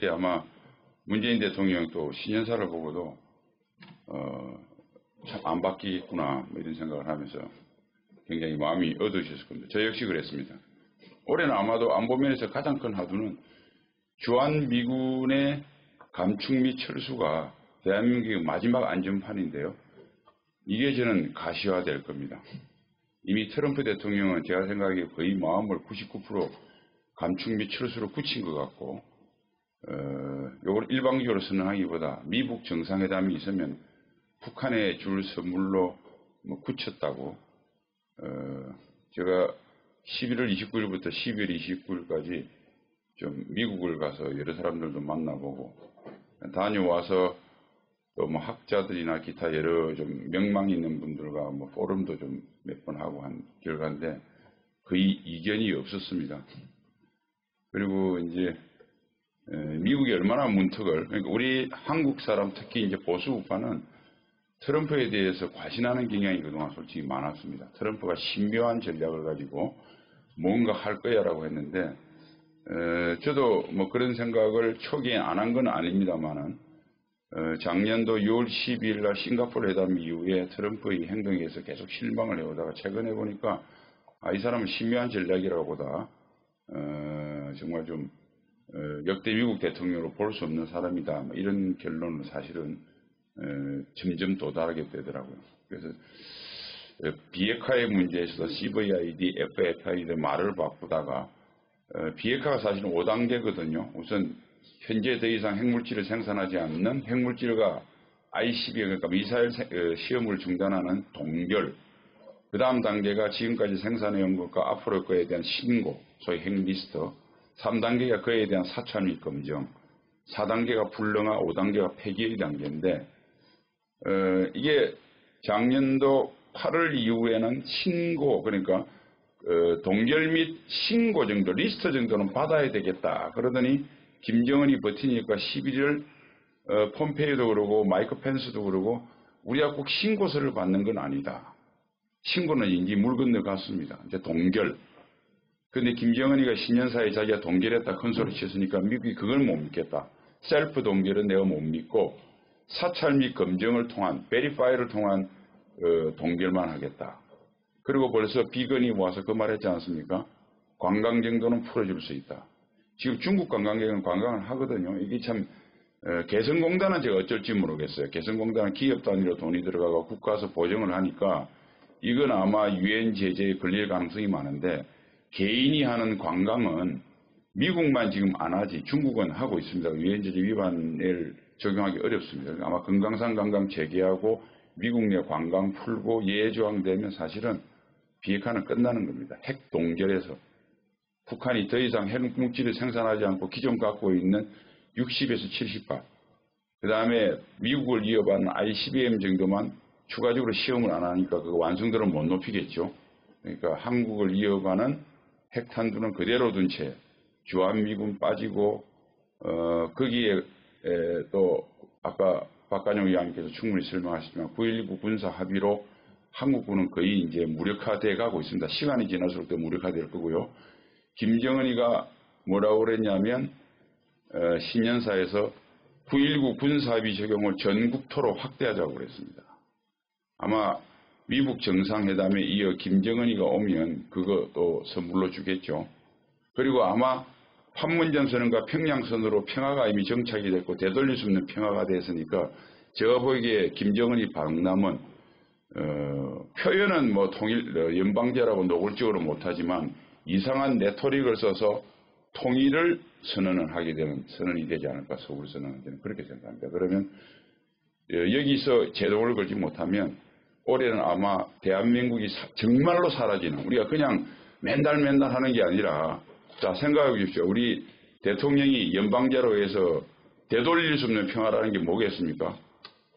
아마 문재인 대통령 또 신년사를 보고도 참 안 바뀌겠구나 뭐 이런 생각을 하면서 굉장히 마음이 어두우셨을 겁니다. 저 역시 그랬습니다. 올해는 아마도 안보면에서 가장 큰 화두는 주한미군의 감축 및 철수가 대한민국의 마지막 안전판인데요. 이게 저는 가시화될 겁니다. 이미 트럼프 대통령은 제가 생각하기에 거의 마음을 99% 감축 및 철수로 굳힌 것 같고 요걸 일방적으로 선언하기보다 미북 정상회담이 있으면 북한에 줄 선물로 뭐 굳혔다고 제가 11월 29일부터 12월 29일까지 좀 미국을 가서 여러 사람들도 만나보고 다녀와서 또 뭐 학자들이나 기타 여러 좀 명망 있는 분들과 뭐 포럼도 좀 몇 번 하고 한 결과인데 거의 이견이 없었습니다. 그리고 이제 미국이 얼마나 문턱을 그러니까 우리 한국 사람 특히 이제 보수 우파는 트럼프에 대해서 과신하는 경향이 그동안 솔직히 많았습니다. 트럼프가 신묘한 전략을 가지고 뭔가 할 거야라고 했는데 저도 뭐 그런 생각을 초기에 안 한 건 아닙니다만은 작년도 6월 12일 날 싱가포르 회담 이후에 트럼프의 행동에 의해서 계속 실망을 해오다가 최근에 보니까 이 사람은 신묘한 전략이라고 보다 정말 좀 역대 미국 대통령으로 볼 수 없는 사람이다 뭐 이런 결론을 사실은 점점 도달하게 되더라고요. 그래서 비핵화의 문제에서도 CVID, FFID 말을 바꾸다가 비핵화가 사실은 5단계거든요. 우선 현재 더 이상 핵물질을 생산하지 않는 핵물질과 ICBM 그러니까 미사일 시험을 중단하는 동결 그 다음 단계가 지금까지 생산해온 것과 앞으로 거에 대한 신고 소위 핵리스트 3단계가 그에 대한 사찰 및 검증 4단계가 불능화 5단계가 폐기의 단계인데 이게 작년도 8월 이후에는 신고 그러니까 동결 및 신고 정도 리스트 정도는 받아야 되겠다 그러더니 김정은이 버티니까 11월 폼페이도 그러고 마이크 펜스도 그러고 우리가 꼭 신고서를 받는 건 아니다. 신고는 이제 물 건너갔습니다. 이제 동결. 근데 김정은이가 신년사에 자기가 동결했다 큰 소리 쳤으니까 미국이 그걸 못 믿겠다. 셀프 동결은 내가 못 믿고 사찰 및 검증을 통한 베리파이를 통한 동결만 하겠다. 그리고 벌써 비건이 와서 그 말 했지 않습니까? 관광 정도는 풀어줄 수 있다. 지금 중국 관광객은 관광을 하거든요. 이게 참 개성공단은 제가 어쩔지 모르겠어요. 개성공단은 기업 단위로 돈이 들어가고 국가에서 보증을 하니까 이건 아마 유엔 제재에 걸릴 가능성이 많은데 개인이 하는 관광은 미국만 지금 안 하지 중국은 하고 있습니다. 유엔 제재 위반을 적용하기 어렵습니다. 아마 금강산 관광 재개하고 미국 내 관광 풀고 예조항 되면 사실은 비핵화는 끝나는 겁니다. 핵 동결에서 북한이 더 이상 핵물질을 생산하지 않고 기존 갖고 있는 60에서 70발 그 다음에 미국을 이어받는 ICBM 정도만 추가적으로 시험을 안 하니까 그 완성도를 못 높이겠죠. 그러니까 한국을 이어가는 핵탄두는 그대로 둔 채 주한미군 빠지고 거기에 또 아까 박관영 의원님께서 충분히 설명하셨지만 9.19 군사 합의로 한국군은 거의 이제 무력화돼 가고 있습니다. 시간이 지날수록 더 무력화될 거고요. 김정은이가 뭐라고 그랬냐면 신년사에서 9.19 군사합의 적용을 전국토로 확대하자고 그랬습니다. 아마 미국 정상회담에 이어 김정은이가 오면 그거 또 선물로 주겠죠. 그리고 아마 판문점 선언과 평양선으로 평화가 이미 정착이 됐고 되돌릴 수 없는 평화가 됐으니까 제가 보기에 김정은이 방남은 표현은 뭐 연방제라고 노골적으로 못하지만 이상한 레토릭을 써서 통일을 선언이 되지 않을까, 서울 선언은 저는 그렇게 생각합니다. 그러면 여기서 제동을 걸지 못하면 올해는 아마 대한민국이 정말로 사라지는, 우리가 그냥 맨날 하는 게 아니라, 자, 생각해 보십시오. 우리 대통령이 연방제로 해서 되돌릴 수 없는 평화라는 게 뭐겠습니까?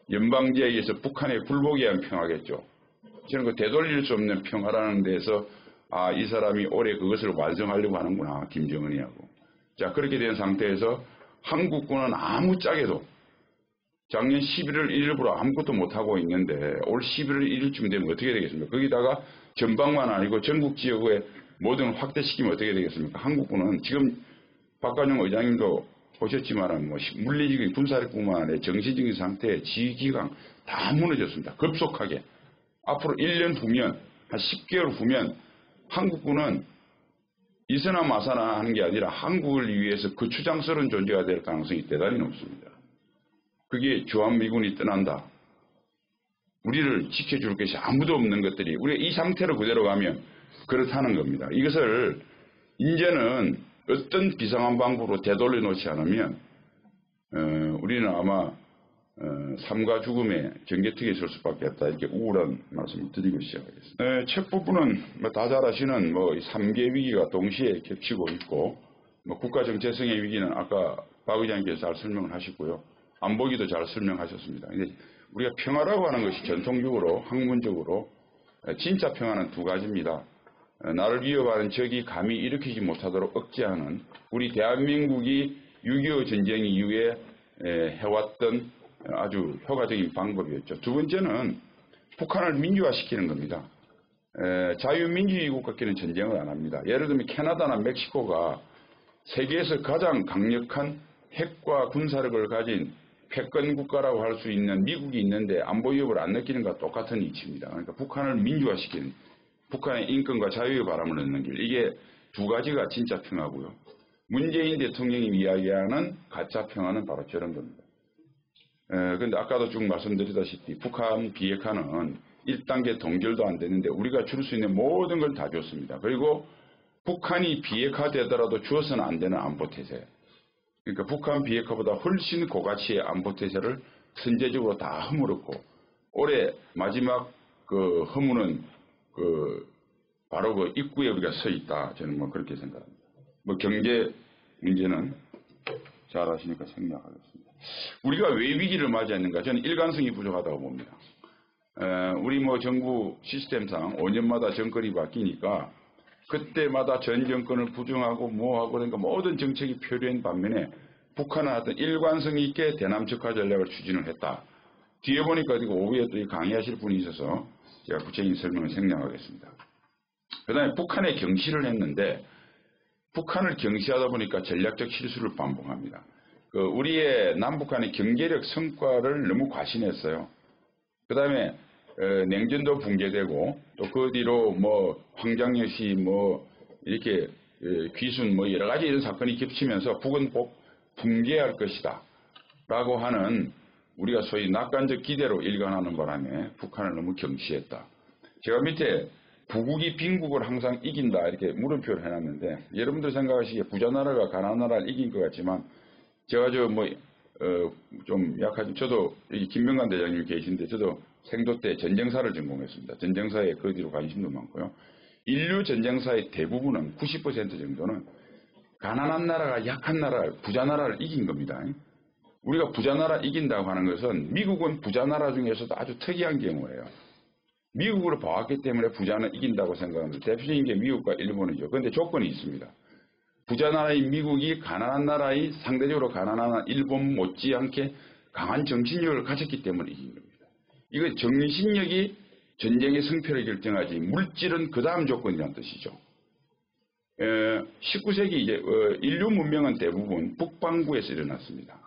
연방제에 의해서 북한에 굴복에 의한 평화겠죠. 저는 그 되돌릴 수 없는 평화라는 데서 이 사람이 올해 그것을 완성하려고 하는구나, 김정은이하고. 자, 그렇게 된 상태에서 한국군은 아무짝에도 작년 11월 1일부로 아무것도 못하고 있는데 올 11월 1일쯤 되면 어떻게 되겠습니까? 거기다가 전방만 아니고 전국 지역에 모든 확대시키면 어떻게 되겠습니까? 한국군은 지금 박관용 의장님도 보셨지만 뭐 물리적인 군사력뿐만 아니라 정신적인 상태에 지휘기강 다 무너졌습니다. 급속하게. 앞으로 1년 후면, 한 10개월 후면 한국군은 이서나 마사나 하는 게 아니라 한국을 위해서 거추장스러운 존재가 될 가능성이 대단히 높습니다. 그게 주한미군이 떠난다. 우리를 지켜줄 것이 아무도 없는 것들이 우리가 이 상태로 그대로 가면 그렇다는 겁니다. 이것을 이제는 어떤 비상한 방법으로 되돌려 놓지 않으면 우리는 아마 삶과 죽음의 전개턱에 설 수밖에 없다. 이렇게 우울한 말씀을 드리고 시작하겠습니다. 첫 부분은 다 잘 아시는 3개 위기가 동시에 겹치고 있고 국가 정체성의 위기는 아까 박 의장님께서 잘 설명을 하셨고요. 안보기도 잘 설명하셨습니다. 근데 우리가 평화라고 하는 것이 전통적으로 학문적으로 진짜 평화는 두 가지입니다. 나를 위협하는 적이 감히 일으키지 못하도록 억제하는, 우리 대한민국이 6.25 전쟁 이후에 해왔던 아주 효과적인 방법이었죠. 두 번째는 북한을 민주화시키는 겁니다. 자유민주주의 국가끼리는 전쟁을 안 합니다. 예를 들면 캐나다나 멕시코가 세계에서 가장 강력한 핵과 군사력을 가진 패권 국가라고 할 수 있는 미국이 있는데 안보 위협을 안 느끼는 것과 똑같은 이치입니다. 그러니까 북한을 민주화시키는, 북한의 인권과 자유의 바람을 넣는 길, 이게 두 가지가 진짜 평화고요. 문재인 대통령이 이야기하는 가짜 평화는 바로 저런 겁니다. 그런데 아까도 쭉 말씀드리다시피 북한 비핵화는 1단계 동결도 안 되는데 우리가 줄 수 있는 모든 걸 다 줬습니다. 그리고 북한이 비핵화되더라도 주어서는 안 되는 안보태세, 그러니까 북한 비핵화보다 훨씬 고가치의 안보태세를 선제적으로 다 허물었고, 올해 마지막 그 허무는 바로 그 입구에 우리가 서 있다. 저는 그렇게 생각합니다. 경제 문제는 잘 아시니까 생략하겠습니다. 우리가 왜 위기를 맞이했는가? 저는 일관성이 부족하다고 봅니다. 우리 정부 시스템상 5년마다 정권이 바뀌니까 그때마다 전 정권을 부정하고 뭐하고 그러니까 모든 정책이 표류한 반면에 북한은 어떤 일관성 있게 대남적화 전략을 추진을 했다. 뒤에 보니까 오후에 또 강의하실 분이 있어서 제가 구체적인 설명을 생략하겠습니다. 그 다음에 북한에 경시를 했는데 북한을 경시하다 보니까 전략적 실수를 반복합니다. 우리의 남북한의 경제력 성과를 너무 과신했어요. 그 다음에 냉전도 붕괴되고 또 그 뒤로 황장여시 이렇게 귀순 여러 가지 이런 사건이 겹치면서 북은 꼭 붕괴할 것이다 라고 하는 우리가 소위 낙관적 기대로 일관하는 바람에 북한을 너무 경시했다. 제가 밑에 부국이 빈국을 항상 이긴다 이렇게 물음표를 해놨는데 여러분들 생각하시기에 부자 나라가 가난한 나라를 이긴 것 같지만 제가 좀 약하죠. 저도 김명관 대장님 계신데 저도 생도 때 전쟁사를 전공했습니다. 전쟁사에 그 뒤로 관심도 많고요. 인류 전쟁사의 대부분은 90% 정도는 가난한 나라가 약한 나라, 부자 나라를 이긴 겁니다. 우리가 부자 나라 이긴다고 하는 것은 미국은 부자 나라 중에서도 아주 특이한 경우예요. 미국으로 봐왔기 때문에 부자는 이긴다고 생각합니다. 대표적인 게 미국과 일본이죠. 그런데 조건이 있습니다. 부자 나라인 미국이 가난한 나라의 상대적으로 가난한 일본 못지않게 강한 정신력을 가졌기 때문에 이긴 겁니다. 이거 정신력이 전쟁의 승패를 결정하지 물질은 그 다음 조건이라는 뜻이죠. 19세기 이제 인류 문명은 대부분 북반구에서 일어났습니다.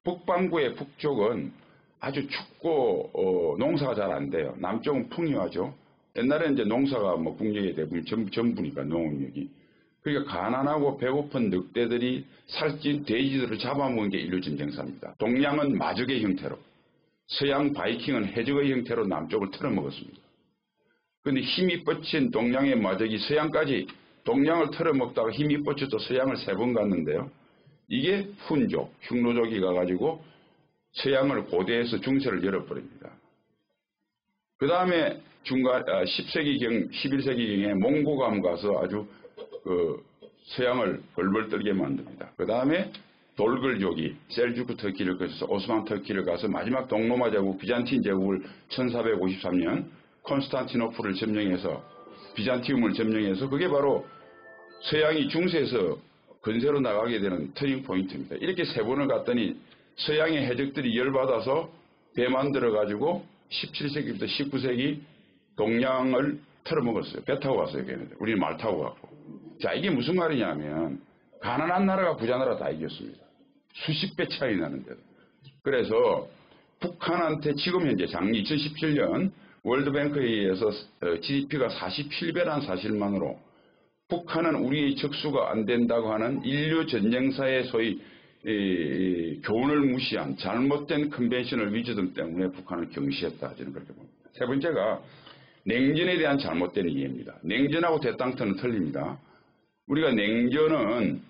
북반구의 북쪽은 아주 춥고 농사가 잘 안 돼요. 남쪽은 풍요하죠. 옛날에는 이제 농사가 국력의 대부분 전부니까 농업력이. 그러니까 가난하고 배고픈 늑대들이 살찐 돼지들을 잡아먹은 게 인류 전쟁사입니다. 동양은 마적의 형태로. 서양 바이킹은 해적의 형태로 남쪽을 털어먹었습니다. 그런데 힘이 뻗친 동양의 마적이 서양까지 동양을 털어먹다가 힘이 뻗쳐서 서양을 3번 갔는데요. 이게 훈족, 흉노족이 가가지고 서양을 고대에서 중세를 열어버립니다. 그 다음에 10세기경, 11세기경에 몽고감 가서 아주 서양을 벌벌 떨게 만듭니다. 그 다음에 돌글족이 셀주크 터키를 거쳐서 오스만 터키를 가서 마지막 동로마 제국, 비잔틴 제국을 1453년 콘스탄티노플을 점령해서 비잔티움을 점령해서 그게 바로 서양이 중세에서 근세로 나가게 되는 터닝 포인트입니다. 이렇게 3번을 갔더니 서양의 해적들이 열받아서 배 만들어가지고 17세기부터 19세기 동양을 털어먹었어요. 배 타고 왔어요. 걔네들. 우리는 말 타고 갔고. 자, 이게 무슨 말이냐면 가난한 나라가 부자 나라 다 이겼습니다. 수십 배 차이 나는데도. 그래서 북한한테 지금 현재 작년 2017년 월드뱅크에 의해서 GDP가 47배라는 사실만으로 북한은 우리의 적수가 안 된다고 하는 인류 전쟁사의 소위 교훈을 무시한 잘못된 컨벤셔널 위즈덤 때문에 북한을 경시했다. 저는 그렇게 봅니다. 세 번째가 냉전에 대한 잘못된 이해입니다. 냉전하고 대땅터는 틀립니다. 우리가 냉전은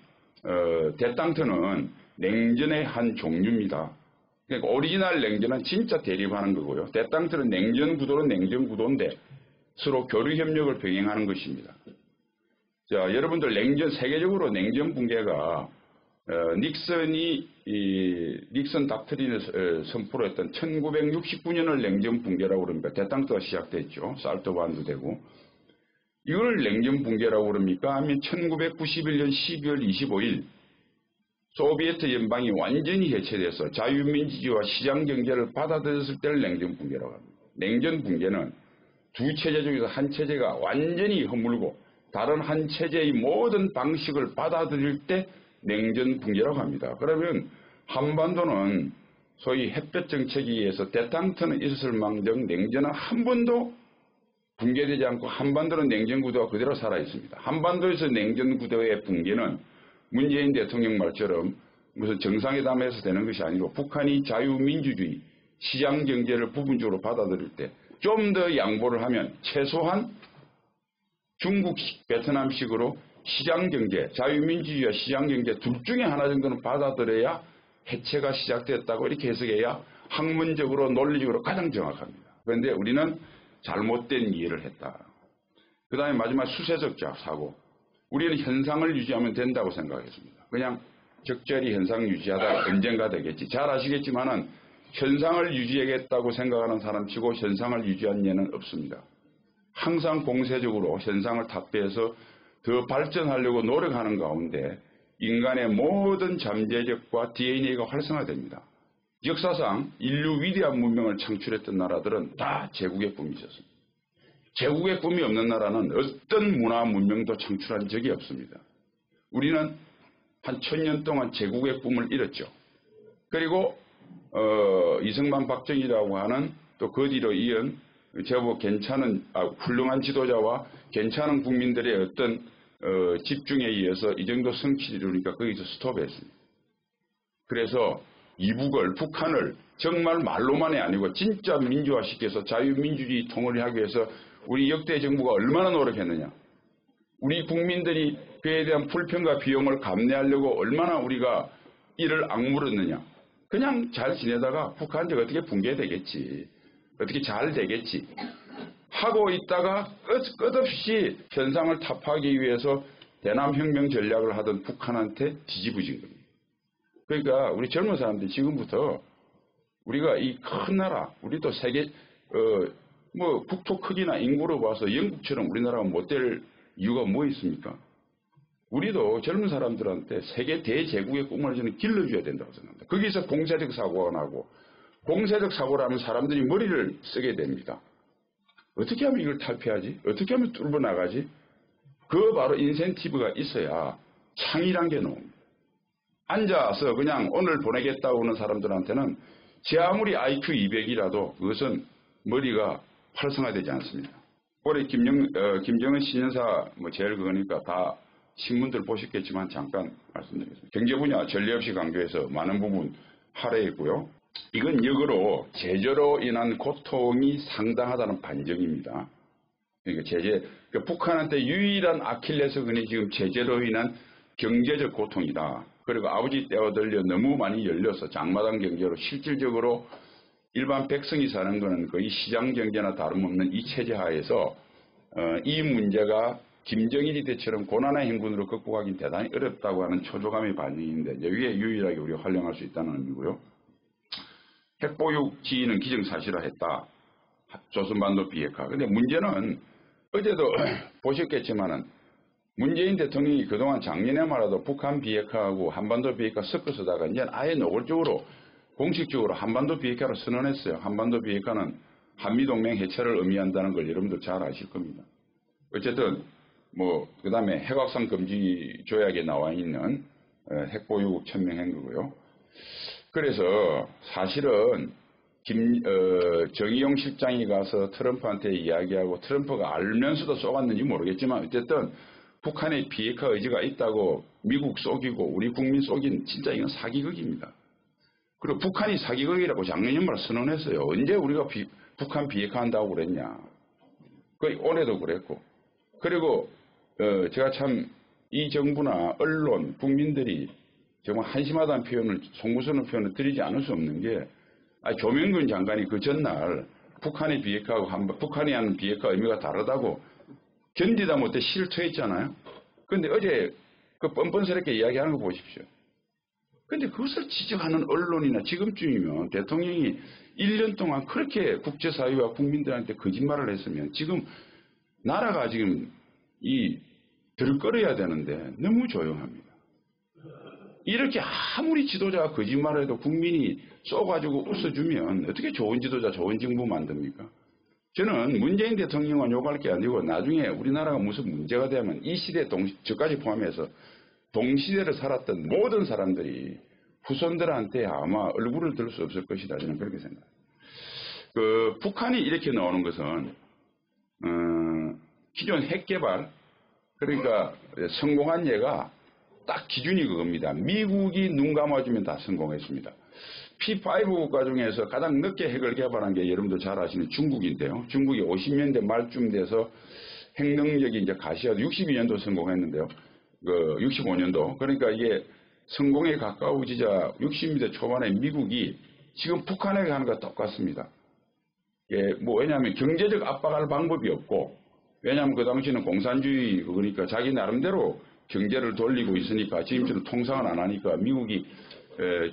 대땅터는 냉전의 한 종류입니다. 그러니까 오리지널 냉전은 진짜 대립하는 거고요. 대땅터는 냉전 구도는 냉전 구도인데 서로 교류 협력을 병행하는 것입니다. 자, 여러분들 냉전 세계적으로 냉전 붕괴가 닉슨 닥트린을 선포를 했던 1969년을 냉전 붕괴라고 그럽니다. 대땅터가 시작됐죠. 살토반도 되고. 이걸 냉전 붕괴라고 그럽니까? 하면 1991년 12월 25일 소비에트 연방이 완전히 해체돼서 자유민주주의와 시장경제를 받아들였을 때를 냉전 붕괴라고 합니다. 냉전 붕괴는 두 체제 중에서 한 체제가 완전히 허물고 다른 한 체제의 모든 방식을 받아들일 때 냉전 붕괴라고 합니다. 그러면 한반도는 소위 햇볕 정책에 의해서 대땅터는 있었을 망정 냉전은 한 번도 붕괴되지 않고 한반도는 냉전 구도가 그대로 살아있습니다. 한반도에서 냉전 구도의 붕괴는 문재인 대통령 말처럼 무슨 정상회담에서 되는 것이 아니고 북한이 자유민주주의, 시장경제를 부분적으로 받아들일 때 좀 더 양보를 하면 최소한 중국식, 베트남식으로 시장경제, 자유민주주의와 시장경제 둘 중에 하나 정도는 받아들여야 해체가 시작됐다고 이렇게 해석해야 학문적으로 논리적으로 가장 정확합니다. 그런데 우리는 잘못된 이해를 했다. 그 다음에 마지막 수세적 사고. 우리는 현상을 유지하면 된다고 생각했습니다. 그냥 적절히 현상 유지하다가 언젠가 되겠지. 잘 아시겠지만은 현상을 유지하겠다고 생각하는 사람치고 현상을 유지한 예는 없습니다. 항상 공세적으로 현상을 탑재해서 더 발전하려고 노력하는 가운데 인간의 모든 잠재력과 DNA가 활성화됩니다. 역사상 인류 위대한 문명을 창출했던 나라들은 다 제국의 꿈이 있었습니다. 제국의 꿈이 없는 나라는 어떤 문화 문명도 창출한 적이 없습니다. 우리는 한 1000년 동안 제국의 꿈을 잃었죠. 그리고 이승만 박정희라고 하는 또 그 뒤로 이은 제법 괜찮은 훌륭한 지도자와 괜찮은 국민들의 어떤 집중에 의해서 이 정도 성취를 이루니까 거기서 스톱했습니다. 그래서 이북을 북한을 정말 말로만이 아니고 진짜 민주화시켜서 자유민주주의 통일을 하기 위해서 우리 역대 정부가 얼마나 노력했느냐. 우리 국민들이 그에 대한 불평과 비용을 감내하려고 얼마나 우리가 이를 악물었느냐. 그냥 잘 지내다가 북한적 어떻게 붕괴되겠지. 어떻게 잘 되겠지. 하고 있다가 끝없이 현상을 타파하기 위해서 대남혁명 전략을 하던 북한한테 뒤집어진 겁니다. 그러니까 우리 젊은 사람들이 지금부터 우리가 이 큰 나라, 우리도 세계, 국토 크기나 인구로 봐서 영국처럼 우리나라가 못 될 이유가 뭐 있습니까? 우리도 젊은 사람들한테 세계 대제국의 꿈을 저는 길러줘야 된다고 생각합니다. 거기서 공세적 사고가 나고, 공세적 사고라면 사람들이 머리를 쓰게 됩니다. 어떻게 하면 이걸 탈피하지? 어떻게 하면 뚫어 나가지? 그 바로 인센티브가 있어야 창의란 게 나옵니다. 앉아서 그냥 오늘 보내겠다고 하는 사람들한테는 제 아무리 IQ 200이라도 그것은 머리가 활성화되지 않습니다. 올해 김정은 신년사 제일 그거니까 다 신문들 보셨겠지만 잠깐 말씀드리겠습니다. 경제 분야 전례 없이 강조해서 많은 부분 할애했고요. 이건 역으로 제재로 인한 고통이 상당하다는 반증입니다. 그러니까 그러니까 북한한테 유일한 아킬레스건이 지금 제재로 인한 경제적 고통이다. 그리고 아버지 떼어들려 너무 많이 열려서 장마당 경제로 실질적으로 일반 백성이 사는 것은 거의 시장 경제나 다름없는 이 체제 하에서 이 문제가 김정일이 때처럼 고난의 행군으로 극복하기는 대단히 어렵다고 하는 초조감의 반응인데 이게 유일하게 우리가 활용할 수 있다는 의미고요. 핵보육 지휘는 기정사실화했다. 조선반도 비핵화. 근데 문제는 어제도 보셨겠지만은 문재인 대통령이 그동안 작년에 말하도 북한 비핵화하고 한반도 비핵화 섞어서다가 이제 아예 노골적으로 공식적으로 한반도 비핵화를 선언했어요. 한반도 비핵화는 한미동맹 해체를 의미한다는 걸 여러분들 잘 아실 겁니다. 어쨌든 그 다음에 핵확산 금지 조약에 나와 있는 핵보유국 천명한 거고요. 그래서 사실은 정의용 실장이 가서 트럼프한테 이야기하고 트럼프가 알면서도 쏘았는지 모르겠지만 어쨌든 북한의 비핵화 의지가 있다고 미국 속이고 우리 국민 속인 진짜 이건 사기극입니다. 그리고 북한이 사기극이라고 작년 연말 선언했어요. 언제 우리가 북한 비핵화한다고 그랬냐. 올해도 그랬고. 그리고 제가 참 이 정부나 언론, 국민들이 정말 한심하다는 표현을, 송구스러운 표현을 드리지 않을 수 없는 게 조명근 장관이 그 전날 북한의 비핵화하고 북한이 하는 비핵화 의미가 다르다고 견디다 못해 실토했잖아요. 그런데 어제 그 뻔뻔스럽게 이야기하는 거 보십시오. 그런데 그것을 지적하는 언론이나 지금쯤이면 대통령이 1년 동안 그렇게 국제사회와 국민들한테 거짓말을 했으면 지금 나라가 지금 들끓어야 되는데 너무 조용합니다. 이렇게 아무리 지도자가 거짓말을 해도 국민이 쏘가지고 웃어주면 어떻게 좋은 지도자, 좋은 정부 만듭니까? 저는 문재인 대통령은 욕할 게 아니고 나중에 우리나라가 무슨 문제가 되면 이 시대 저까지 포함해서 동시대를 살았던 모든 사람들이 후손들한테 아마 얼굴을 들 수 없을 것이다. 저는 그렇게 생각해요. 북한이 이렇게 나오는 것은 기존 핵개발 그러니까 성공한 예가 딱 기준이 그겁니다. 미국이 눈 감아주면 다 성공했습니다. P5 국가 중에서 가장 늦게 핵을 개발한 게 여러분들 잘 아시는 중국인데요. 중국이 50년대 말쯤 돼서 핵 능력이 이제 가시화도 62년도 성공했는데요. 65년도. 그러니까 이게 성공에 가까워지자 60년대 초반에 미국이 지금 북한에게 하는 것과 똑같습니다. 왜냐하면 경제적 압박할 방법이 없고 왜냐하면 그 당시는 공산주의 그러니까 자기 나름대로 경제를 돌리고 있으니까 지금처럼 통상을 안 하니까 미국이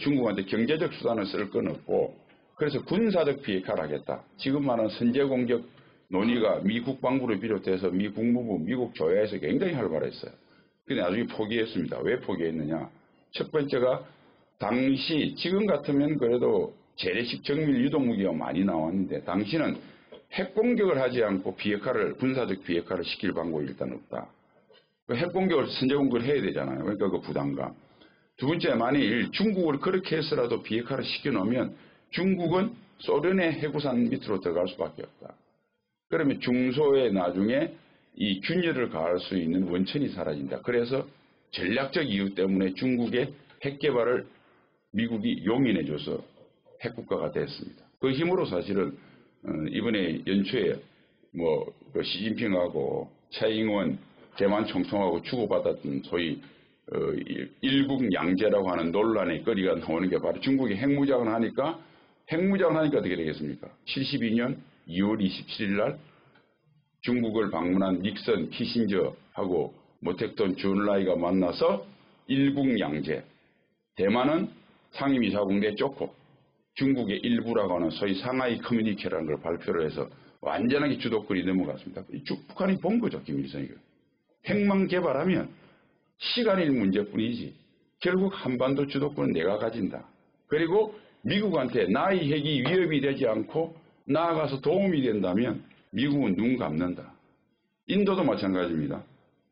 중국한테 경제적 수단을 쓸 건 없고 그래서 군사적 비핵화를 하겠다. 지금 말하는 선제 공격 논의가 미 국방부를 비롯해서 미 국무부, 미국 조야에서 굉장히 활발했어요. 근데 나중에 포기했습니다. 왜 포기했느냐. 첫 번째가 당시 지금 같으면 그래도 재래식 정밀 유도무기가 많이 나왔는데 당시는 핵 공격을 하지 않고 군사적 비핵화를 시킬 방법이 일단 없다. 핵 공격을 선제 공격을 해야 되잖아요. 그러니까 그 부담감. 두 번째 만일 중국을 그렇게 해서라도 비핵화를 시켜놓으면 중국은 소련의 해구산 밑으로 들어갈 수밖에 없다. 그러면 중소에 나중에 이 균열을 가할 수 있는 원천이 사라진다. 그래서 전략적 이유 때문에 중국의 핵 개발을 미국이 용인해줘서 핵국가가 됐습니다. 그 힘으로 사실은 이번에 연초에 시진핑하고 차이잉원 대만 총통하고 주고받았던 소위 일국양제라고 하는 논란의 거리가 나오는 게 바로 중국이 핵무장을 하니까 어떻게 되겠습니까? 72년 2월 27일 날 중국을 방문한 닉슨, 키신저하고 모택돈 준라이가 만나서 일국양제. 대만은 상임이사국내 쫓고 중국의 일부라고 하는 소위 상하이 커뮤니케라는 걸 발표를 해서 완전하게 주도권이 넘어갔습니다. 북한이 본 거죠, 김일성이. 핵만 개발하면 시간일 문제뿐이지 결국 한반도 주도권은 내가 가진다. 그리고 미국한테 나의 핵이 위협이 되지 않고 나아가서 도움이 된다면 미국은 눈 감는다. 인도도 마찬가지입니다.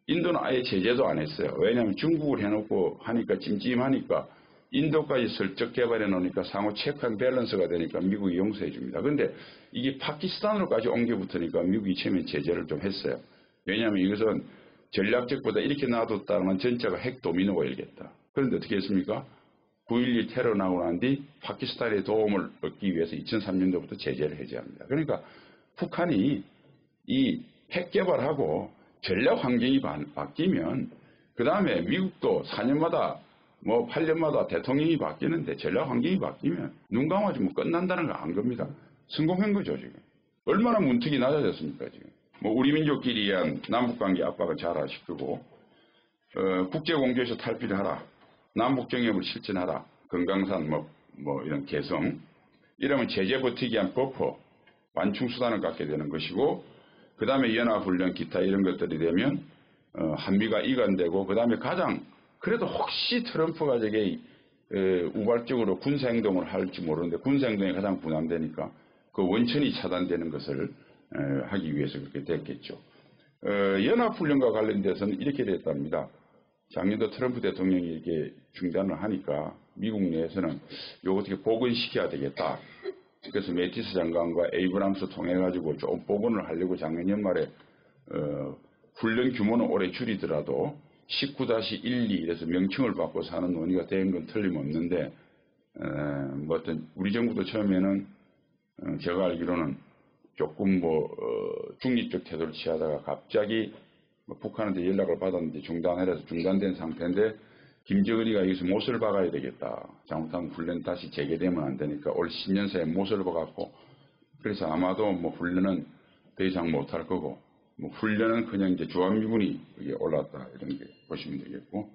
인도는 아예 제재도 안 했어요. 왜냐하면 중국을 해놓고 하니까 찜찜하니까 인도까지 슬쩍 개발해 놓으니까 상호 체크 앤 밸런스가 되니까 미국이 용서해 줍니다. 그런데 이게 파키스탄으로까지 옮겨 붙으니까 미국이 처음에 제재를 좀 했어요. 왜냐하면 이것은 전략적보다 이렇게 놔뒀다면 전체가 핵 도미노가 일겠다. 그런데 어떻게 했습니까? 9.11 테러 나고 난 뒤 파키스탄의 도움을 얻기 위해서 2003년도부터 제재를 해제합니다. 그러니까 북한이 이 핵 개발하고 전략 환경이 바뀌면 그 다음에 미국도 4년마다 뭐 8년마다 대통령이 바뀌는데 전략 환경이 바뀌면 눈 감아지 뭐 끝난다는 거 안 겁니다. 성공한 거죠 지금. 얼마나 문턱이 낮아졌습니까 지금. 뭐 우리 민족끼리 의한 남북관계 압박을 잘 하실 거고 국제공조에서 탈피를 하라. 남북정협을 실천하라. 금강산 뭐 이런 개성 이러면 제재 버티기 위한 버퍼 완충수단을 갖게 되는 것이고 그 다음에 연합훈련 기타 이런 것들이 되면 한미가 이관되고 그 다음에 가장 그래도 혹시 트럼프가 저게 우발적으로 군사행동을 할지 모르는데 군사행동이 가장 부담되니까 그 원천이 차단되는 것을 하기 위해서 그렇게 됐겠죠. 연합훈련과 관련돼서는 이렇게 됐답니다. 작년도 트럼프 대통령이 이렇게 중단을 하니까 미국 내에서는 이거 어떻게 복원시켜야 되겠다. 그래서 매티스 장관과 에이브람스 통해가지고 좀 복원을 하려고 작년 연말에 훈련 규모는 올해 줄이더라도 19-12 이래서 명칭을 바꿔서 하는 논의가 된 건 틀림없는데 뭐 어떤 우리 정부도 처음에는 제가 알기로는 조금 중립적 태도를 취하다가 갑자기 북한한테 연락을 받았는데 중단해서 중단된 상태인데 김정은이가 여기서 못을 박아야 되겠다. 잘못하면 훈련 다시 재개되면 안 되니까 올 신년사에 못을 박았고 그래서 아마도 뭐 훈련은 더 이상 못할 거고 뭐 훈련은 그냥 이제 주한미군이 올랐다 이런 게 보시면 되겠고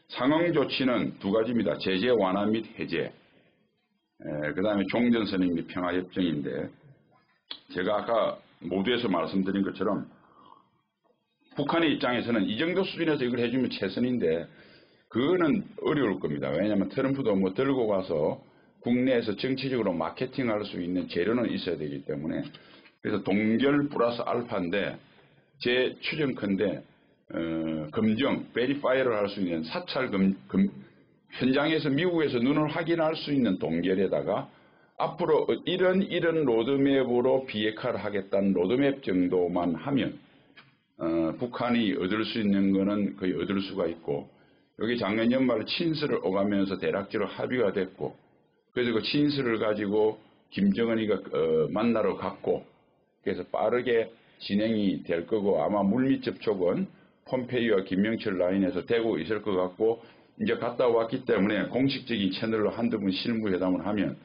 상응 조치는 두 가지입니다. 제재 완화 및 해제 그 다음에 종전선언 및 평화협정인데 제가 아까 모두에서 말씀드린 것처럼 북한의 입장에서는 이 정도 수준에서 이걸 해주면 최선인데 그거는 어려울 겁니다. 왜냐하면 트럼프도 뭐 들고 가서 국내에서 정치적으로 마케팅할 수 있는 재료는 있어야 되기 때문에 그래서 동결 플러스 알파인데 제 추정컨대 검정, 베리파이어를 할 수 있는 사찰 현장에서 미국에서 눈을 확인할 수 있는 동결에다가 앞으로 이런 로드맵으로 비핵화를 하겠다는 로드맵 정도만 하면 북한이 얻을 수 있는 거는 거의 얻을 수가 있고 여기 작년 연말 친서를 오가면서 대략적으로 합의가 됐고 그래서 그 친서를 가지고 김정은이가 만나러 갔고 그래서 빠르게 진행이 될 거고 아마 물밑 접촉은 폼페이오와 김명철 라인에서 되고 있을 것 같고 이제 갔다 왔기 때문에 공식적인 채널로 한두 번 실무회담을 하면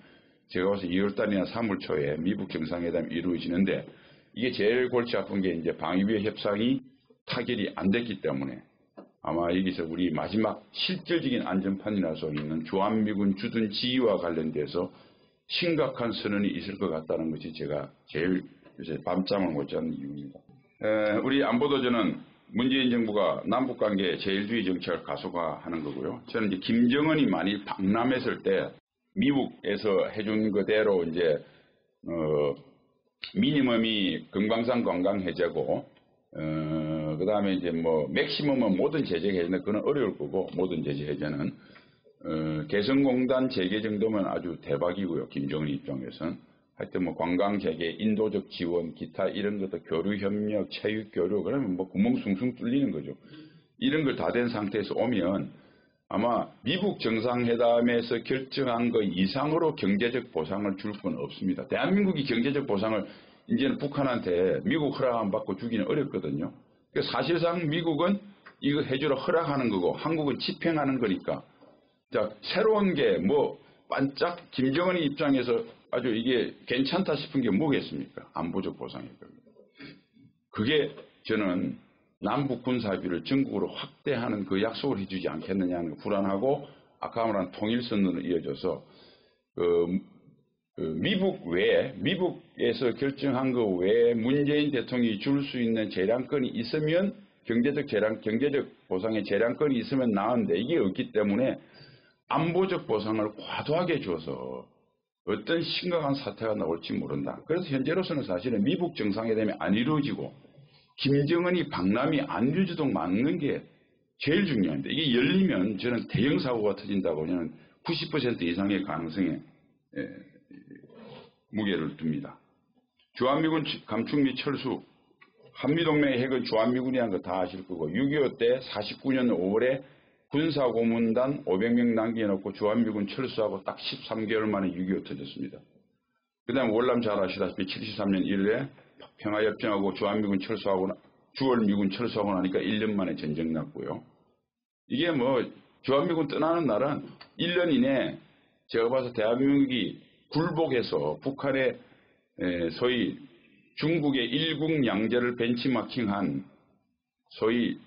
제가 봐서 2월달이나 3월 초에 미북 정상회담이 이루어지는데 이게 제일 골치 아픈 게 이제 방위비 협상이 타결이 안 됐기 때문에 아마 여기서 우리 마지막 실질적인 안전판이 날 수 있는 주한미군 주둔 지휘와 관련돼서 심각한 선언이 있을 것 같다는 것이 제가 제일 요새 밤잠을 못 자는 이유입니다. 우리 안보도저는 문재인 정부가 남북관계 제일주의 정책을 가속화하는 거고요. 저는 이제 김정은이 만일 방남했을 때 미국에서 해준 그대로 이제 미니멈이 금강산 관광 해제고 그 다음에 이제 뭐 맥시멈은 모든 제재 해제는 그건 어려울 거고 모든 제재 해제는 개성공단 재개 정도면 아주 대박이고요. 김정은 입장에서는 하여튼 뭐 관광 재개, 인도적 지원, 기타 이런 것도 교류 협력, 체육 교류 그러면 뭐 구멍 숭숭 뚫리는 거죠. 이런 걸 다 된 상태에서 오면 아마 미국 정상회담에서 결정한 것 이상으로 경제적 보상을 줄 건 없습니다. 대한민국이 경제적 보상을 이제는 북한한테 미국 허락 안 받고 주기는 어렵거든요. 그러니까 사실상 미국은 이거 해주러 허락하는 거고 한국은 집행하는 거니까 자 새로운 게 뭐 반짝 김정은의 입장에서 아주 이게 괜찮다 싶은 게 뭐겠습니까? 안보적 보상일 겁니다. 그게 저는 남북 군사합의를 전국으로 확대하는 그 약속을 해주지 않겠느냐는 불안하고 아까 말한 통일선으로 이어져서 미국 외에 미국에서 결정한 것 외에 문재인 대통령이 줄 수 있는 재량권이 있으면 경제적 보상의 재량권이 있으면 나은데 이게 없기 때문에 안보적 보상을 과도하게 줘서 어떤 심각한 사태가 나올지 모른다. 그래서 현재로서는 사실은 미북 정상회담이 안 이루어지고 김정은이 방남이 안 이루어지도록 막는 게 제일 중요한데 이게 열리면 저는 대형 사고가 터진다고 저는 90% 이상의 가능성에 무게를 둡니다. 주한미군 감축 및 철수 한미동맹의 핵은 주한미군이 한 거 다 아실 거고 6.25 때 49년 5월에 군사고문단 500명 남겨놓고 주한미군 철수하고 딱 13개월 만에 6.25 터졌습니다. 그 다음에 월남 잘 아시다시피 73년 1월에 평화협정하고 주한미군 철수하고 주월미군 철수하고 나니까 1년 만에 전쟁 났고요. 이게 뭐 주한미군 떠나는 날은 1년 이내 제가 봐서 대한민국이 굴복해서 북한의 소위 중국의 일국양제를 벤치마킹한 소위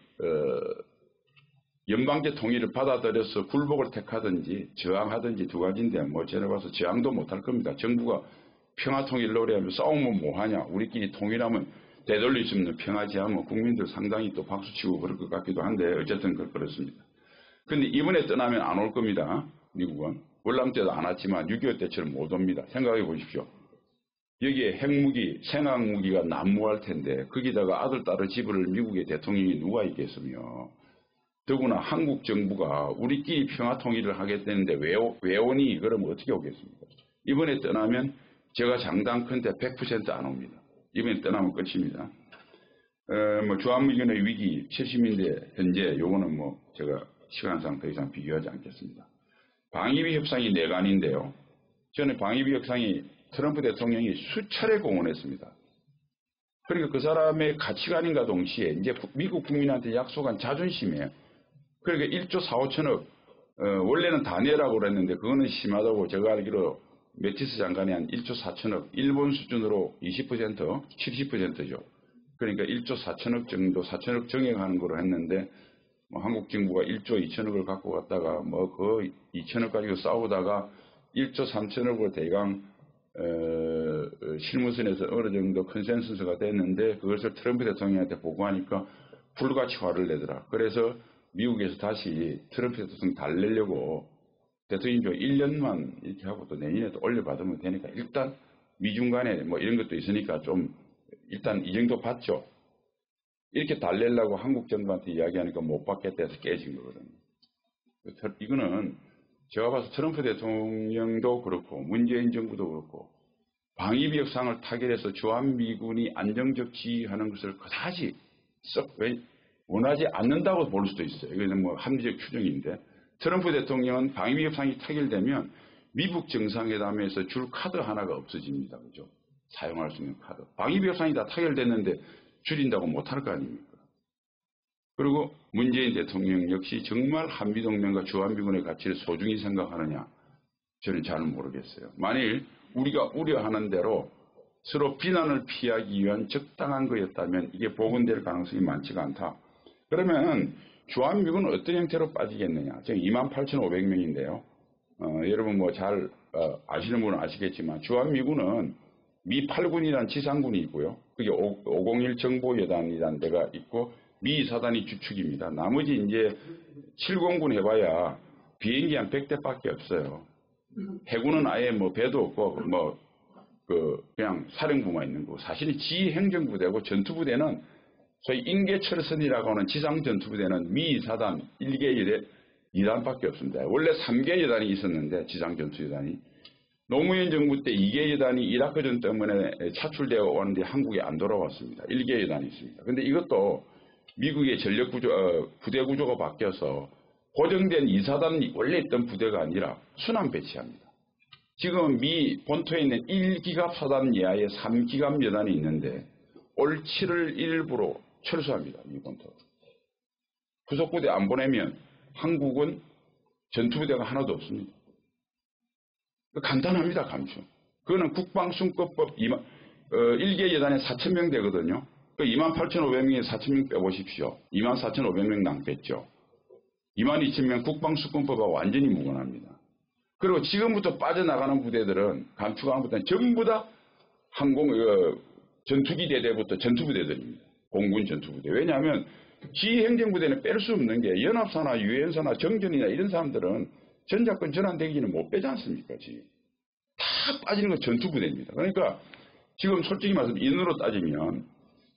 연방제 통일을 받아들여서 굴복을 택하든지 저항하든지 두 가지인데 뭐 제가 봐서 저항도 못할 겁니다. 정부가 평화통일 노래하면 싸우면 뭐하냐. 우리끼리 통일하면 되돌릴 수 있는 평화지 하면 국민들 상당히 또 박수치고 그럴 것 같기도 한데 어쨌든 그렇습니다. 근데 이번에 떠나면 안 올 겁니다. 미국은. 월남 때도 안 왔지만 6.25 때처럼 못 옵니다. 생각해 보십시오. 여기에 핵무기, 생화무기가 난무할 텐데 거기다가 아들, 딸을 집을 미국의 대통령이 누가 있겠으며 더구나 한국 정부가 우리끼리 평화통일을 하겠다는데 왜 오니? 그러면 어떻게 오겠습니까? 이번에 떠나면 제가 장담컨대 100% 안 옵니다. 이번에 떠나면 끝입니다. 뭐 주한미군의 위기 70년대 현재 요거는 뭐 제가 시간상 더 이상 비교하지 않겠습니다. 방위비 협상이 내관인데요. 저는 방위비 협상이 트럼프 대통령이 수차례 공언했습니다. 그러니까 그 사람의 가치관인가 동시에 이제 미국 국민한테 약속한 자존심이에요. 그러니까 1조 4, 5천억 원래는 다 내라고 그랬는데 그거는 심하다고 제가 알기로 매티스 장관이 한 1조 4천억 일본 수준으로 20% 70%죠. 그러니까 1조 4천억 정도 4천억 정액하는 거로 했는데 뭐 한국 정부가 1조 2천억을 갖고 갔다가 뭐 그 2천억 가지고 싸우다가 1조 3천억으로 대강 실무선에서 어느 정도 컨센서스가 됐는데 그것을 트럼프 대통령한테 보고하니까 불같이 화를 내더라. 그래서 미국에서 다시 트럼프 대통령 달래려고 대통령이 1년만 이렇게 하고 또 내년에 또 올려받으면 되니까 일단 미중 간에 뭐 이런 것도 있으니까 좀 일단 이 정도 받죠. 이렇게 달래려고 한국 정부한테 이야기하니까 못 받겠다 해서 깨진 거거든요. 이거는 제가 봐서 트럼프 대통령도 그렇고 문재인 정부도 그렇고 방위비 협상을 타결해서 주한미군이 안정적 지휘하는 것을 그다지 썩 원하지 않는다고 볼 수도 있어요. 이거는 뭐 합리적 추정인데 트럼프 대통령은 방위비 협상이 타결되면 미국 정상회담에서 줄 카드 하나가 없어집니다. 그죠? 사용할 수 있는 카드. 방위비 협상이 다 타결됐는데 줄인다고 못할 거 아닙니까? 그리고 문재인 대통령 역시 정말 한미동맹과 주한미군의 가치를 소중히 생각하느냐? 저는 잘 모르겠어요. 만일 우리가 우려하는 대로 서로 비난을 피하기 위한 적당한 거였다면 이게 복원될 가능성이 많지가 않다. 그러면 주한미군은 어떤 형태로 빠지겠느냐? 지금 28,500명인데요. 여러분 뭐 잘 아시는 분은 아시겠지만 주한미군은 미 8군이라는 지상군이 있고요. 그게 501 정보여단이라는 데가 있고 미 사단이 주축입니다. 나머지 이제 7공군 해봐야 비행기 한 100대밖에 없어요. 해군은 아예 뭐 배도 없고 뭐 그냥 사령부만 있는 거고 사실은 지행정부대고 전투부대는 소위 인계철선이라고 하는 지상전투부대는 미 사단 1개 2단밖에 없습니다. 원래 3개 여단이 있었는데 지상전투여단이 노무현 정부 때 2개 여단이 이라크전 때문에 차출되어 왔는데 한국에 안 돌아왔습니다. 1개 여단이 있습니다. 그런데 이것도 미국의 부대 구조가 바뀌어서 고정된 2사단이 원래 있던 부대가 아니라 순환 배치합니다. 지금 미 본토에 있는 1기갑 사단 이하의 3기갑 여단이 있는데 올 7월 1일부로 철수합니다. 미 본토. 후속부대 안 보내면 한국은 전투부대가 하나도 없습니다. 간단합니다. 감수. 그거는 국방순법법 1개 여단에 4,000명 되거든요. 28,500명에 4,000명 빼보십시오. 24,500명 남겠죠. 22,000명 국방수권법과 완전히 무관합니다. 그리고 지금부터 빠져나가는 부대들은 감축하는 부대는 전부 다 전투기 대대부터 전투부대들입니다. 공군 전투부대. 왜냐하면 지휘행정부대는 뺄 수 없는 게 연합사나 유엔사나 정전이나 이런 사람들은 전작권 전환대기는 못 빼지 않습니까? 지금. 다 빠지는 건 전투부대입니다. 그러니까 지금 솔직히 말해서 인으로 따지면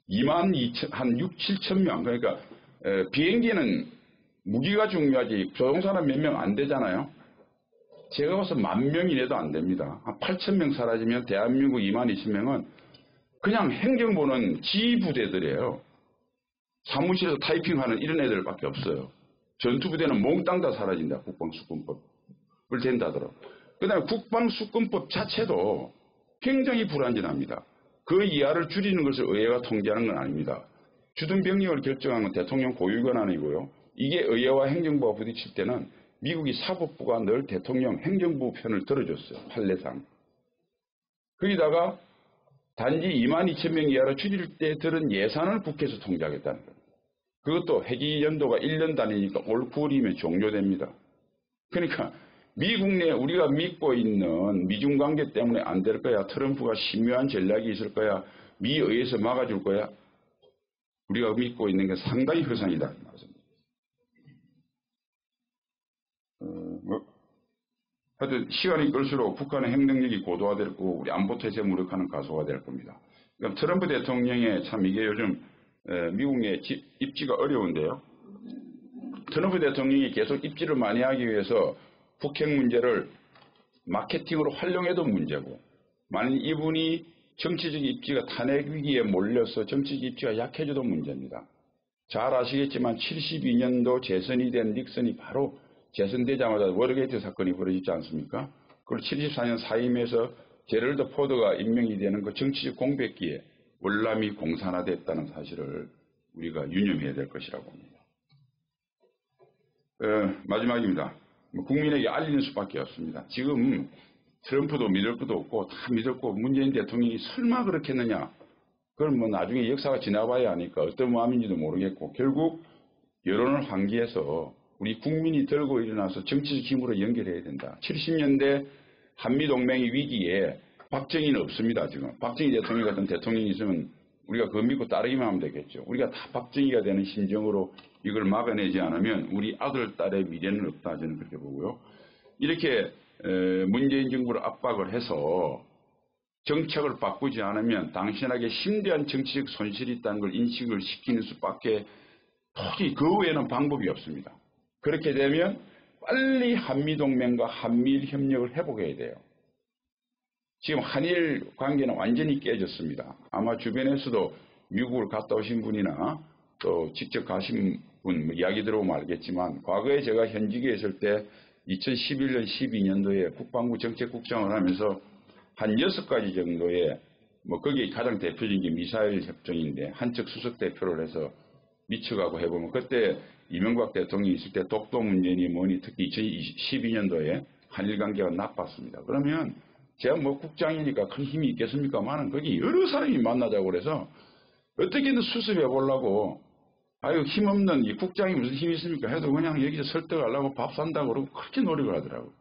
22,000, 한 6, 7천 명. 그러니까 비행기는 무기가 중요하지 조종사는 몇 명 안 되잖아요. 제가 봐서 10,000명이 내도 안 됩니다. 한 8,000명 사라지면 대한민국 22,000명은 그냥 행정 보는 지휘부대들이에요. 사무실에서 타이핑하는 이런 애들밖에 없어요. 전투부대는 몽땅 다 사라진다. 국방수권법을 된다더라고. 그 다음에 국방수권법 자체도 굉장히 불완전합니다. 그 이하를 줄이는 것을 의회가 통제하는 건 아닙니다. 주둔병력을 결정하는 건 대통령 고유 권한이고요. 이게 의회와 행정부가 부딪힐 때는 미국이 사법부가 늘 대통령 행정부 편을 들어줬어요. 판례상. 거기다가 단지 22,000명 이하로 줄일 때 들은 예산을 국회에서 통제하겠다는 겁니다. 그것도 회기 연도가 1년 단위니까 올 9월이면 종료됩니다. 그러니까 미국 내 우리가 믿고 있는 미중 관계 때문에 안 될 거야. 트럼프가 심묘한 전략이 있을 거야. 미 의회에서 막아줄 거야. 우리가 믿고 있는 게 상당히 허상이다. 하여튼 시간이 끌수록 북한의 행동력이 고도화될 거고 우리 안보 태세 무력화는 가소화 될 겁니다. 그럼 트럼프 대통령의 참 이게 요즘 미국 내 입지가 어려운데요. 트럼프 대통령이 계속 입지를 많이 하기 위해서 북핵 문제를 마케팅으로 활용해도 문제고 만약 이분이 정치적 입지가 탄핵 위기에 몰려서 정치적 입지가 약해져도 문제입니다. 잘 아시겠지만 72년도 재선이 된 닉슨이 바로 재선되자마자 워터게이트 사건이 벌어지지 않습니까? 그리고 74년 사임에서 제럴드 포드가 임명이 되는 그 정치적 공백기에 월남이 공산화됐다는 사실을 우리가 유념해야 될 것이라고 봅니다. 마지막입니다. 국민에게 알리는 수밖에 없습니다. 지금 트럼프도 믿을 것도 없고 다 믿었고 문재인 대통령이 설마 그렇겠느냐. 그럼 뭐 나중에 역사가 지나봐야 하니까 어떤 마음인지도 모르겠고 결국 여론을 환기해서 우리 국민이 들고 일어나서 정치적 힘으로 연결해야 된다. 70년대 한미동맹의 위기에 박정희는 없습니다. 지금 박정희 대통령 같은 대통령이 있으면 우리가 그거 믿고 따르기만 하면 되겠죠. 우리가 다 박정희가 되는 심정으로 이걸 막아내지 않으면 우리 아들, 딸의 미래는 없다. 저는 그렇게 보고요. 이렇게 문재인 정부를 압박을 해서 정책을 바꾸지 않으면 당신에게 심대한 정치적 손실이 있다는 걸 인식을 시키는 수밖에 도저히 그 외에는 방법이 없습니다. 그렇게 되면 빨리 한미동맹과 한미일 협력을 회복해야 돼요. 지금 한일 관계는 완전히 깨졌습니다. 아마 주변에서도 미국을 갔다 오신 분이나 또 직접 가신 분 이야기 들어보면 알겠지만 과거에 제가 현직에 있을 때 2011년 12년도에 국방부 정책국장을 하면서 한 6가지 정도의 거기에 가장 대표적인 게 미사일 협정인데 한측 수석 대표를 해서 미쳐가고 해보면 그때 이명박 대통령이 있을 때 독도 문제니 뭐니 특히 2012년도에 한일 관계가 나빴습니다. 그러면 제가 국장이니까 큰 힘이 있겠습니까만은 거기 여러 사람이 만나자고 그래서 어떻게든 수습해 보려고 아유 힘없는 이 국장이 무슨 힘이 있습니까 해도 그냥 여기서 설득하려고 밥 산다고 그러고 그렇게 노력을 하더라고요.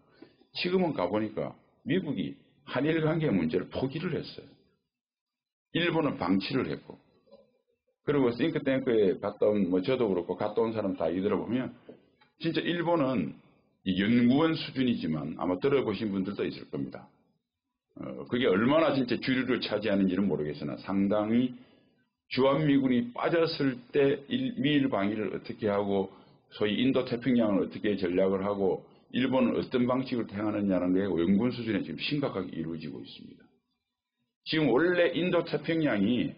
지금은 가보니까 미국이 한일 관계 문제를 포기를 했어요. 일본은 방치를 했고 그리고 싱크탱크에 갔다 온 저도 그렇고 갔다 온 사람 다 들어보면 진짜 일본은 연구원 수준이지만 아마 들어보신 분들도 있을 겁니다. 그게 얼마나 진짜 주류를 차지하는지는 모르겠으나 상당히 주한미군이 빠졌을 때 미일 방위를 어떻게 하고 소위 인도태평양을 어떻게 전략을 하고 일본은 어떤 방식을 행하느냐는 게 연구원 수준에 지금 심각하게 이루어지고 있습니다. 지금 원래 인도태평양이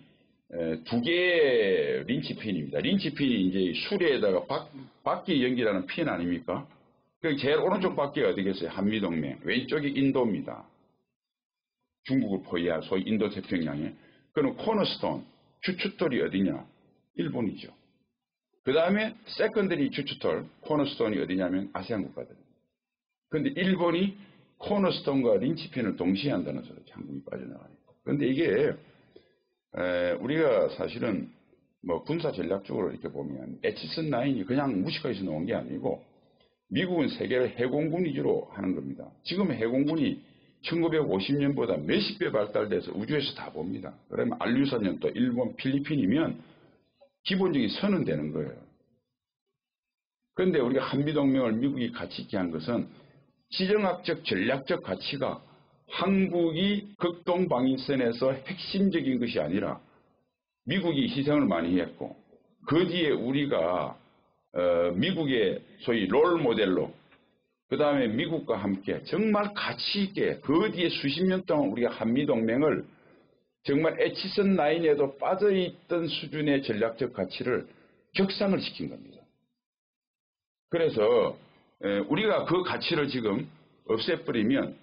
두 개의 린치핀입니다. 린치핀이 이제 수레에다가 바퀴 연기라는 핀 아닙니까? 그 제일 오른쪽 바퀴가 어디겠어요? 한미동맹. 왼쪽이 인도입니다. 중국을 포위한 소위 인도태평양에. 그럼 코너스톤, 주춧돌이 어디냐? 일본이죠. 그 다음에 세컨더리 주춧돌, 코너스톤이 어디냐면 아세안 국가들입니다. 그런데 일본이 코너스톤과 린치핀을 동시에 한다는 소리, 한국이 빠져나가니까. 그런데 이게 우리가 사실은 군사 전략적으로 이렇게 보면 에치슨 라인이 그냥 무식하게 놓은 게 아니고 미국은 세계를 해공군 위주로 하는 겁니다. 지금 해공군이 1950년보다 몇십 배 발달돼서 우주에서 다 봅니다. 그러면 알류사년 또 일본, 필리핀이면 기본적인 선은 되는 거예요. 그런데 우리가 한미동맹을 미국이 가치 있게 한 것은 지정학적 전략적 가치가 한국이 극동방위선에서 핵심적인 것이 아니라 미국이 희생을 많이 했고 그 뒤에 우리가 미국의 소위 롤 모델로 그 다음에 미국과 함께 정말 가치 있게 그 뒤에 수십 년 동안 우리가 한미동맹을 정말 에치선 라인에도 빠져있던 수준의 전략적 가치를 격상을 시킨 겁니다. 그래서 우리가 그 가치를 지금 없애버리면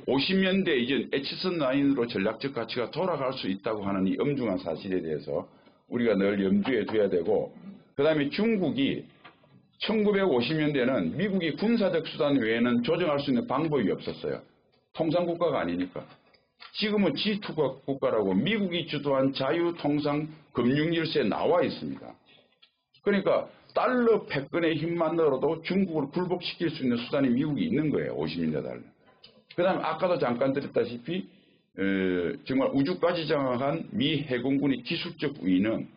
50년대 이전 에치슨 라인으로 전략적 가치가 돌아갈 수 있다고 하는 이 엄중한 사실에 대해서 우리가 늘 염두에 둬야 되고, 그 다음에 중국이 1950년대는 미국이 군사적 수단 외에는 조정할 수 있는 방법이 없었어요. 통상국가가 아니니까. 지금은 G2 국가라고 미국이 주도한 자유통상 금융질서에 나와 있습니다. 그러니까 달러 패권의 힘만으로도 중국을 굴복시킬 수 있는 수단이 미국이 있는 거예요. 50년대 달러. 그 다음에 아까도 잠깐 드렸다시피 정말 우주까지 장악한 미 해공군의 기술적 우위는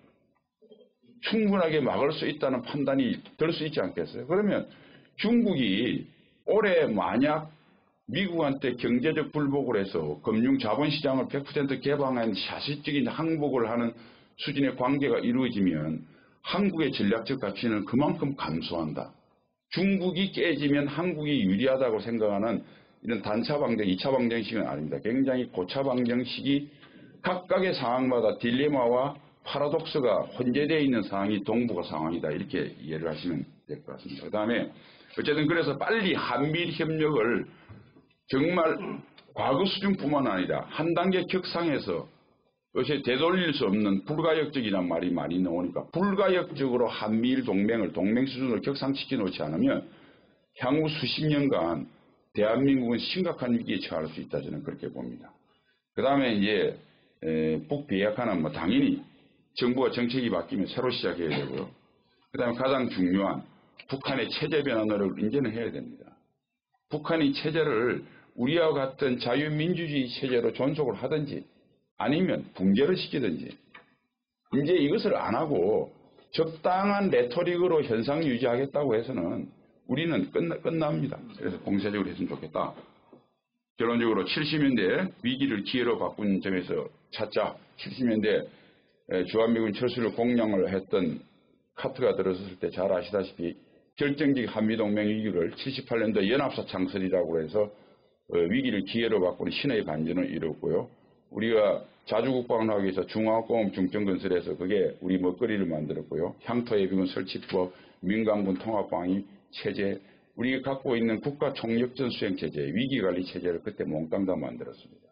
충분하게 막을 수 있다는 판단이 들 수 있지 않겠어요? 그러면 중국이 올해 만약 미국한테 경제적 불복을 해서 금융 자본시장을 100% 개방한 사실적인 항복을 하는 수준의 관계가 이루어지면 한국의 전략적 가치는 그만큼 감소한다. 중국이 깨지면 한국이 유리하다고 생각하는 이런 단차 방정, 2차 방정식은 아닙니다. 굉장히 고차 방정식이 각각의 상황마다 딜레마와 파라독스가 혼재되어 있는 상황이 동북아 상황이다. 이렇게 이해를 하시면 될 것 같습니다. 그 다음에 어쨌든 그래서 빨리 한미일 협력을 정말 과거 수준뿐만 아니라 한 단계 격상해서 요새 되돌릴 수 없는 불가역적이란 말이 많이 나오니까 불가역적으로 한미일 동맹을 동맹 수준으로 격상시켜 놓지 않으면 향후 수십 년간 대한민국은 심각한 위기에 처할 수 있다 저는 그렇게 봅니다. 그 다음에 이제 북비핵화는 뭐 당연히 정부가 정책이 바뀌면 새로 시작해야 되고요. 그 다음에 가장 중요한 북한의 체제 변화 노력을 인정을 해야 됩니다. 북한이 체제를 우리와 같은 자유민주주의 체제로 존속을 하든지 아니면 붕괴를 시키든지 이제 이것을 안 하고 적당한 레토릭으로 현상 유지하겠다고 해서는 우리는 끝납니다. 그래서 공세적으로 했으면 좋겠다. 결론적으로 70년대 위기를 기회로 바꾼 점에서 찾자. 70년대 주한미군 철수를 공략을 했던 카트가 들어섰을 때 잘 아시다시피 결정적 한미동맹 위기를 78년도 연합사 창설이라고 해서 위기를 기회로 바꾸는 신의 반전을 이뤘고요. 우리가 자주국방을 하기 위해서 중화공업 중점건설에서 그게 우리 먹거리를 만들었고요. 향토예비군 설치법, 민간군 통합방위 체제, 우리가 갖고 있는 국가총력전 수행체제, 위기관리체제를 그때 몽땅 다 만들었습니다.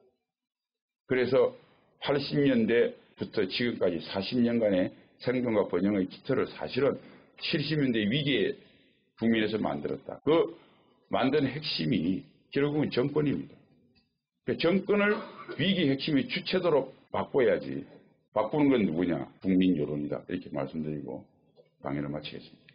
그래서 80년대부터 지금까지 40년간의 생존과 번영의 기틀을 사실은 70년대 위기에 국민에서 만들었다. 그 만든 핵심이 결국은 정권입니다. 정권을 위기 핵심의 주체도로 바꿔야지. 바꾸는 건 누구냐? 국민 여론이다. 이렇게 말씀드리고 강연을 마치겠습니다.